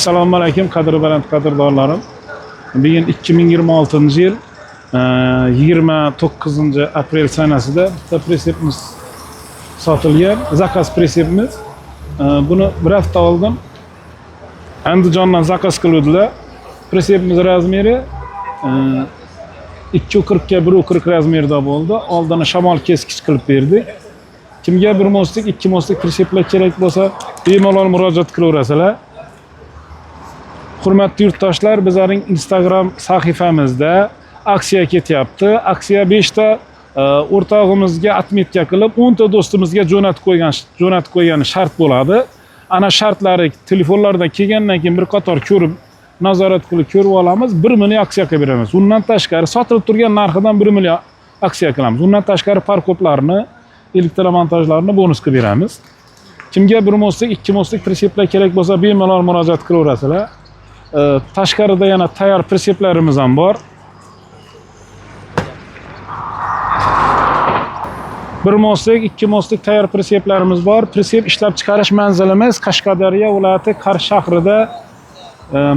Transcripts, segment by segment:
Assalomu alaykum qadrdonlarim. Bugun 2026 yil 29 aprel sanasida bitta presepimiz sotilgan. Zakaz presepimiz. Buni bir hafta oldin Andijondan zakaz qiluvdilar. Presepimiz razmeri 240 ga 140 razmerda bo'ldi. Oldini shamol keskich qilib berdik. Kimga bir mostik, ikki mostik preseplar kerak bo'lsa, bemalol murojaat qilaverasizlar. Hurmatli yurtdoshlar, bizning Instagram sahifamizda aksiya ketyapti. Aksiya 5 ta o'rtog'imizga atmetka qilib, 10 ta do'stimizga jo'natib qo'ygani shart bo'ladi. Ana shartlari telefonlardan kelgandan keyin bir qator ko'rib, nazorat qilib ko'rib olamiz. 1 million aksiya qilib beramiz. Undan tashqari sotilib turgan narxidan 1 million aksiya qilamiz. Undan tashqari parkoplarni, elektromontajlarni bonus qilib beramiz. Kimga bir mostik, ikki mostik preseplar kerak bo'lsa, bemalol murojaat qilaverasizlar. Tashqarida yana tayyor preseplarimiz ham bor. Bir mostik, ikki mostik tayyor preseplarimiz bor. Presep ishlab chiqarish manzilimiz Qashqadaryo viloyati Qarshi shahrida.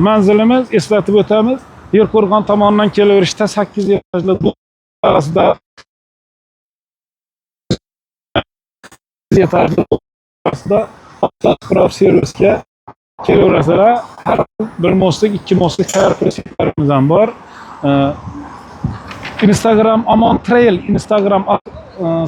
Manzilimiz, eslatib o'tamiz, Yerqo'rg'on tomonidan kelaverishda 8 etajli orasida servisga kelaverasizlar. Har bir mostik, ikki mostik tayyor preseplarimiz ham bor. Instagram Amon Trail Instagram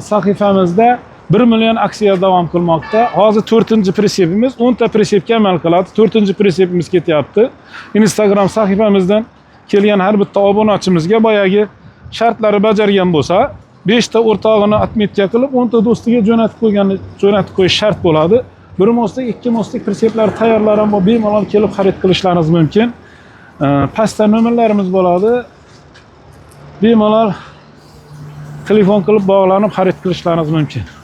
sahifamizda 1 million aksiya davom qilmoqda. Hozir 4-presepimiz 10 ta presepga amal qiladi. 4-presepimiz ketyapti. Instagram sahifamizdan kelgan har bitta obunachimizga boyagi shartlari bajargan bo'lsa, 5 ta o'rtog'ini atmetka qilib, 10 ta do'stiga jo'natib qo'yish shart bo'ladi. 1 mostik, 2 mostik preseplar tayyorlar ham bemalol kelib xarid qilishlaringiz mumkin. Pastda nomerlarimiz bo'ladi. Bemalol telefon qilib bog'lanib xarid qilishlaringiz mumkin.